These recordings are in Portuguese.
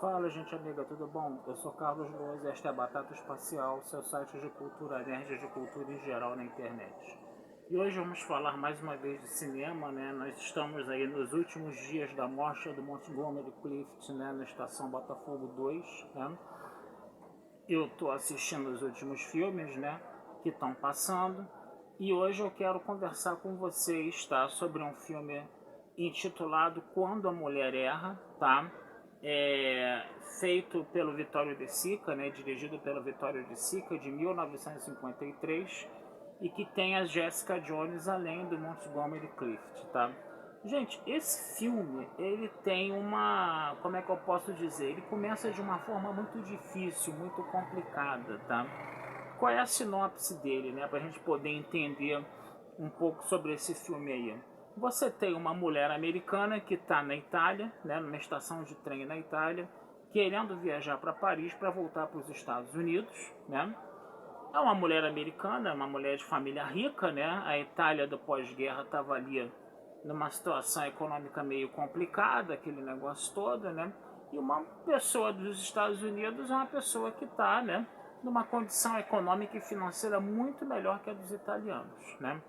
Fala, gente amiga, tudo bom? Eu sou Carlos Luz e esta é a Batata Espacial, seu site de cultura nerd, de cultura em geral na internet. E hoje vamos falar mais uma vez de cinema, né? Nós estamos aí nos últimos dias da mostra do Montgomery Clift, né? Na estação Botafogo 2, né? Eu tô assistindo os últimos filmes, né? Que estão passando. E hoje eu quero conversar com vocês, tá? Sobre um filme intitulado Quando a Mulher Erra, tá? Feito pelo Vittorio De Sica, né, dirigido pelo Vittorio De Sica, de 1953, e que tem a Jessica Jones além do Montgomery Clift, tá? Gente, esse filme, ele tem uma, como é que eu posso dizer, ele começa de uma forma muito difícil, muito complicada, tá? Qual é a sinopse dele, né, pra gente poder entender um pouco sobre esse filme aí? Você tem uma mulher americana que está na Itália, né, numa estação de trem na Itália, querendo viajar para Paris para voltar para os Estados Unidos, né? É uma mulher americana, uma mulher de família rica, né? A Itália do pós-guerra estava ali numa situação econômica meio complicada, aquele negócio todo, né? E uma pessoa dos Estados Unidos é uma pessoa que está, né, numa condição econômica e financeira muito melhor que a dos italianos, né?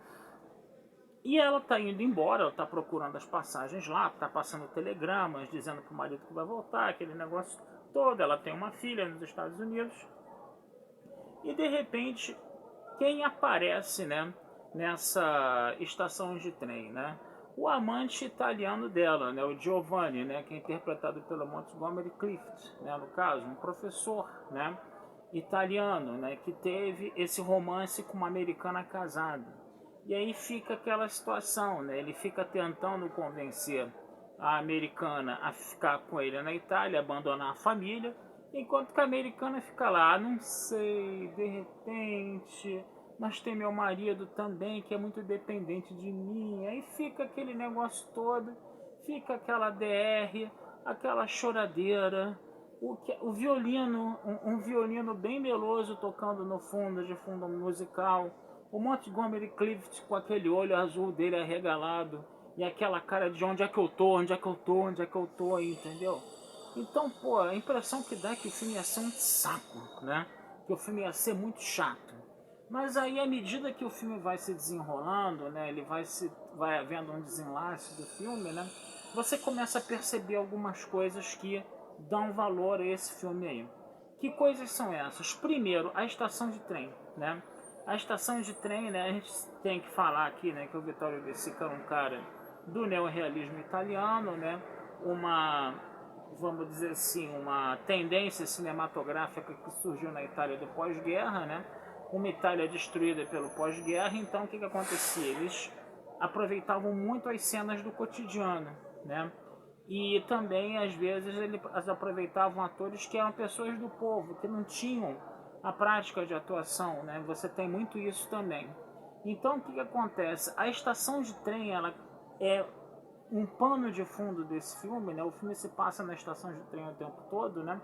E ela tá indo embora, ela tá procurando as passagens lá, tá passando telegramas, dizendo pro marido que vai voltar, aquele negócio todo. Ela tem uma filha nos Estados Unidos. E de repente, quem aparece, né, nessa estação de trem, né? O amante italiano dela, né, o Giovanni, né, que é interpretado pelo Montgomery Clift, né, no caso, um professor, né, italiano, né, que teve esse romance com uma americana casada. E aí fica aquela situação, né? Ele fica tentando convencer a americana a ficar com ele na Itália, abandonar a família, enquanto que a americana fica lá, não sei, de repente, mas tem meu marido também que é muito dependente de mim. Aí fica aquele negócio todo, fica aquela DR, aquela choradeira, o violino, um violino bem meloso tocando no fundo, de fundo musical, o Montgomery Clift com aquele olho azul dele arregalado e aquela cara de onde é que eu tô, onde é que eu tô, onde é que eu tô aí, entendeu? Então, pô, a impressão que dá é que o filme ia ser um saco, né? Que o filme ia ser muito chato. Mas aí, à medida que o filme vai se desenrolando, né? Ele vai havendo um desenlace do filme, né? Você começa a perceber algumas coisas que dão valor a esse filme aí. Que coisas são essas? Primeiro, a estação de trem, né? A estação de trem, né, a gente tem que falar aqui, né, que o Vittorio De Sica é um cara do neorrealismo italiano, né, uma, vamos dizer assim, uma tendência cinematográfica que surgiu na Itália do pós-guerra, né, uma Itália destruída pelo pós-guerra. Então o que acontecia? Eles aproveitavam muito as cenas do cotidiano, né, e também às vezes eles aproveitavam atores que eram pessoas do povo, que não tinham a prática de atuação, né? Você tem muito isso também. Então o que acontece? A estação de trem, ela é um pano de fundo desse filme, né? O filme se passa na estação de trem o tempo todo, né?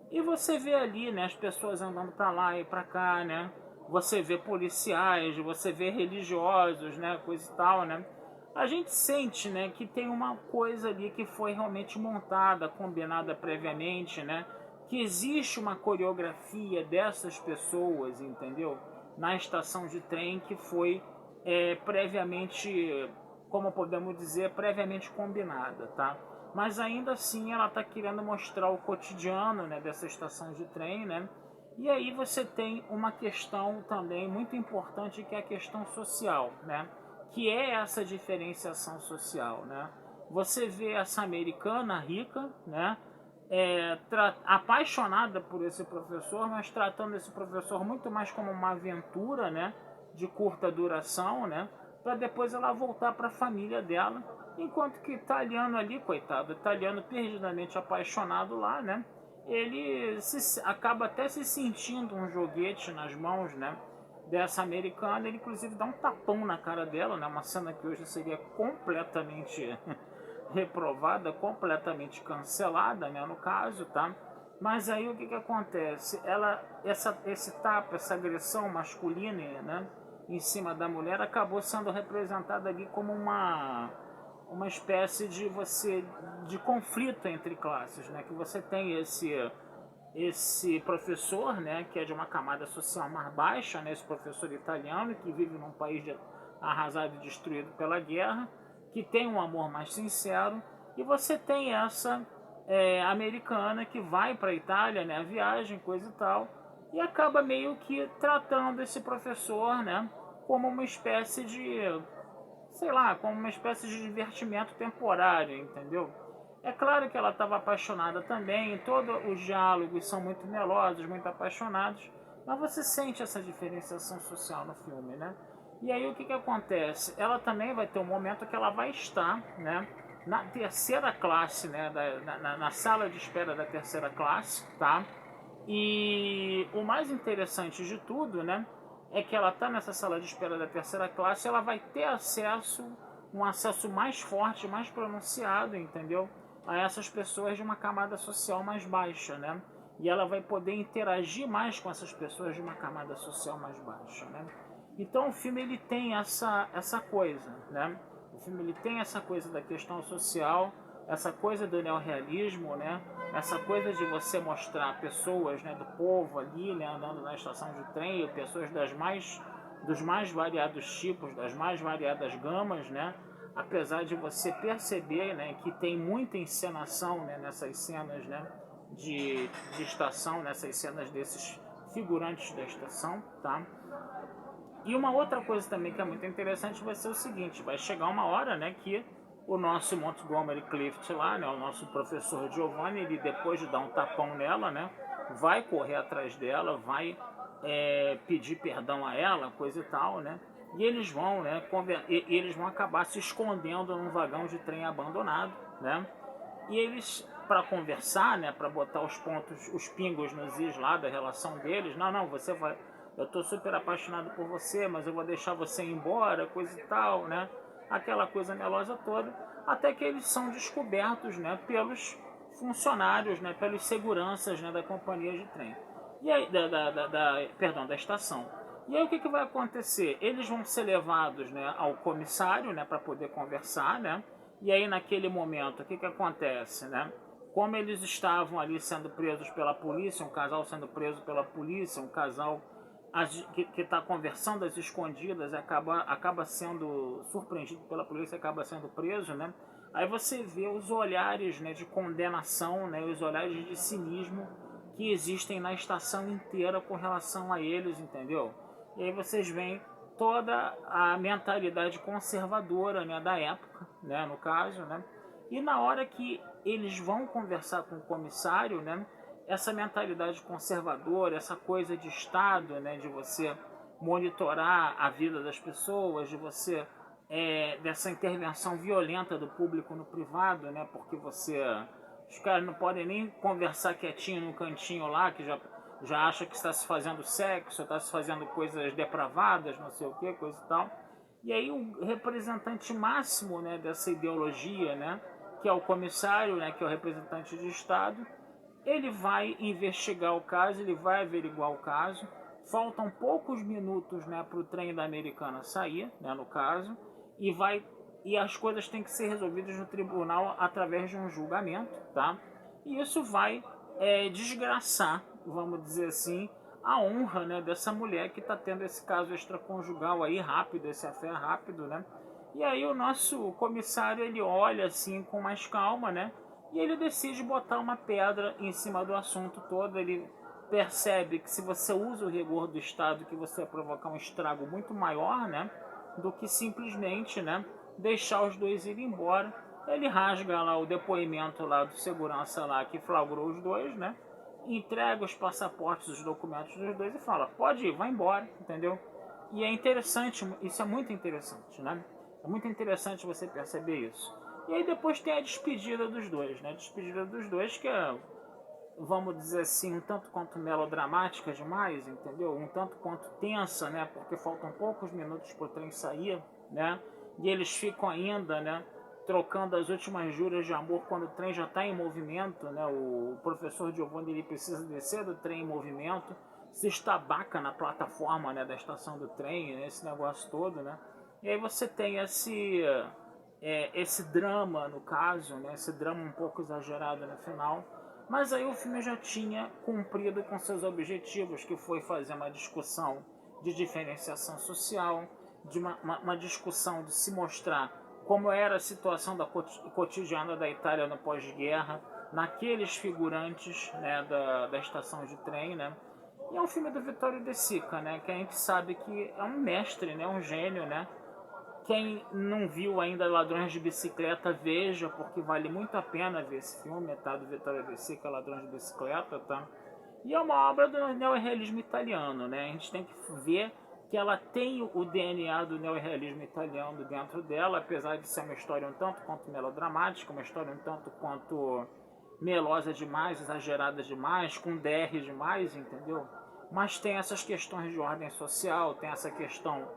E você vê ali, né, as pessoas andando para lá e para cá, né? Você vê policiais, você vê religiosos, né, coisa e tal, né? A gente sente, né, que tem uma coisa ali que foi realmente montada, combinada previamente, né? Que existe uma coreografia dessas pessoas, entendeu? Na estação de trem que foi previamente, como podemos dizer, previamente combinada, tá? Mas ainda assim ela está querendo mostrar o cotidiano, né, dessa estação de trem, né? E aí você tem uma questão também muito importante, que é a questão social, né? Que é essa diferenciação social, né? Você vê essa americana rica, né? Apaixonada por esse professor, mas tratando esse professor muito mais como uma aventura, né, de curta duração, né, para depois ela voltar para a família dela, enquanto que o italiano ali, coitado, o italiano perdidamente apaixonado lá, né, ele acaba até se sentindo um joguete nas mãos, né, dessa americana. Ele inclusive dá um tapão na cara dela, né, uma cena que hoje seria completamente reprovada, completamente cancelada, né, no caso, tá? Mas aí o que acontece? Esse tapa, essa agressão masculina, né, em cima da mulher acabou sendo representada ali como uma espécie de conflito entre classes, né? Que você tem esse professor, né, que é de uma camada social mais baixa, né, esse professor italiano que vive num país arrasado e destruído pela guerra, que tem um amor mais sincero, e você tem essa americana que vai para a Itália, né, a viagem, coisa e tal, e acaba meio que tratando esse professor, né, como uma espécie de, sei lá, como uma espécie de divertimento temporário, entendeu? É claro que ela estava apaixonada também, todos os diálogos são muito melosos, muito apaixonados, mas você sente essa diferenciação social no filme, né? E aí o que acontece? Ela também vai ter um momento que ela vai estar, né, na terceira classe, né, na sala de espera da terceira classe, tá? E o mais interessante de tudo, né, é que ela está nessa sala de espera da terceira classe, ela vai ter um acesso mais forte, mais pronunciado, entendeu? A essas pessoas de uma camada social mais baixa, né? E ela vai poder interagir mais com essas pessoas de uma camada social mais baixa, né? Então o filme ele tem essa coisa, né? O filme ele tem essa coisa da questão social, essa coisa do neorrealismo, né? Essa coisa de você mostrar pessoas, né, do povo ali, né, andando na estação de trem, pessoas dos mais variados tipos, das mais variadas gamas, né? Apesar de você perceber, né, que tem muita encenação, né, nessas cenas, né, de estação, nessas cenas desses figurantes da estação, tá? E uma outra coisa também que é muito interessante vai ser o seguinte, vai chegar uma hora, né, que o nosso Montgomery Clift lá, né, o nosso professor Giovanni, ele depois de dar um tapão nela, né, vai correr atrás dela, vai pedir perdão a ela, coisa e tal, né, e eles vão, né, eles vão acabar se escondendo num vagão de trem abandonado, né, e eles, para conversar, né, para botar os pingos nos is lá da relação deles, não, você vai, eu tô super apaixonado por você, mas eu vou deixar você ir embora, coisa e tal, né, aquela coisa melosa toda, até que eles são descobertos, né, pelos funcionários, né, pelos seguranças, né, da companhia de trem, e aí, perdão, da estação. E aí o que vai acontecer? Eles vão ser levados, né, ao comissário, né, para poder conversar, né? E aí naquele momento, o que acontece, né? Como eles estavam ali sendo presos pela polícia, um casal sendo preso pela polícia, um casal que está conversando às escondidas, acaba sendo surpreendido pela polícia, acaba sendo preso, né? Aí você vê os olhares, né, de condenação, né, os olhares de cinismo que existem na estação inteira com relação a eles, entendeu? E aí vocês veem toda a mentalidade conservadora, né, da época, né, no caso, né? E na hora que eles vão conversar com o comissário, né, essa mentalidade conservadora, essa coisa de Estado, né, de você monitorar a vida das pessoas, de você dessa intervenção violenta do público no privado, né, porque os caras não podem nem conversar quietinho no cantinho lá, que já acha que está se fazendo sexo, está se fazendo coisas depravadas, não sei o que, coisa e tal. E aí o representante máximo, né, dessa ideologia, né, que é o comissário, né, que é o representante de Estado, ele vai investigar o caso, ele vai averiguar o caso. Faltam poucos minutos, né, para o trem da Americana sair, né, no caso, e as coisas têm que ser resolvidas no tribunal através de um julgamento, tá? E isso vai desgraçar, vamos dizer assim, a honra, né, dessa mulher que está tendo esse caso extraconjugal aí rápido, esse afé rápido, né? E aí o nosso comissário, ele olha assim com mais calma, né? E ele decide botar uma pedra em cima do assunto todo. Ele percebe que se você usa o rigor do Estado, que você vai provocar um estrago muito maior, né, do que simplesmente, né, deixar os dois irem embora. Ele rasga lá o depoimento lá do segurança lá que flagrou os dois, né, entrega os passaportes, os documentos dos dois e fala, pode ir, vai embora, entendeu? E é interessante, isso é muito interessante, né? É muito interessante você perceber isso. E aí depois tem a despedida dos dois, né? A despedida dos dois que é, vamos dizer assim, um tanto quanto melodramática demais, entendeu? Um tanto quanto tensa, né? Porque faltam poucos minutos para o trem sair, né? E eles ficam ainda, né, trocando as últimas juras de amor quando o trem já está em movimento, né? O professor Giovanni, ele precisa descer do trem em movimento, se estabaca na plataforma, né, da estação do trem, né? Esse negócio todo, né? E aí você tem esse drama, no caso, né, esse drama um pouco exagerado no final, mas aí o filme já tinha cumprido com seus objetivos, que foi fazer uma discussão de diferenciação social, de uma discussão de se mostrar como era a situação cotidiana da Itália no pós-guerra, naqueles figurantes, né, da estação de trem, né? E é um filme do Vittorio De Sica, né, que a gente sabe que é um mestre, né, um gênio, né? Quem não viu ainda Ladrões de Bicicleta, veja, porque vale muito a pena ver esse filme, tá? Do Vittorio De Sica, Ladrões de Bicicleta, tá? E é uma obra do neorrealismo italiano, né? A gente tem que ver que ela tem o DNA do neorrealismo italiano dentro dela, apesar de ser uma história um tanto quanto melodramática, uma história um tanto quanto melosa demais, exagerada demais, com DR demais, entendeu? Mas tem essas questões de ordem social, tem essa questão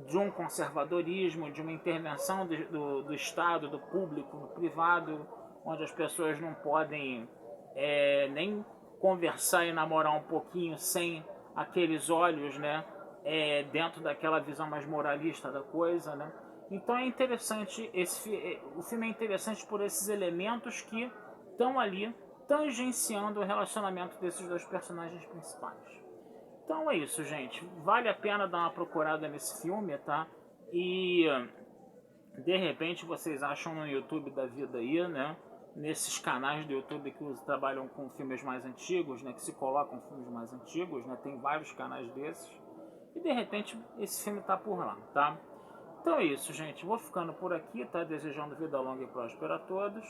de um conservadorismo, de uma intervenção do Estado, do público, no privado, onde as pessoas não podem nem conversar e namorar um pouquinho sem aqueles olhos, né, dentro daquela visão mais moralista da coisa, né? Então é interessante, o filme é interessante por esses elementos que estão ali tangenciando o relacionamento desses dois personagens principais. Então é isso, gente. Vale a pena dar uma procurada nesse filme, tá? E de repente vocês acham no YouTube da vida aí, né? Nesses canais do YouTube que trabalham com filmes mais antigos, né? Que se colocam filmes mais antigos, né? Tem vários canais desses. E de repente esse filme tá por lá, tá? Então é isso, gente. Vou ficando por aqui, tá? Desejando vida longa e próspera a todos.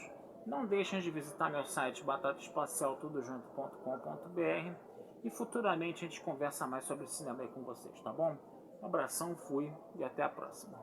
Não deixem de visitar meu site batataespacialtudojunto.com.br e futuramente a gente conversa mais sobre cinema aí com vocês, tá bom? Um abração, fui e até a próxima.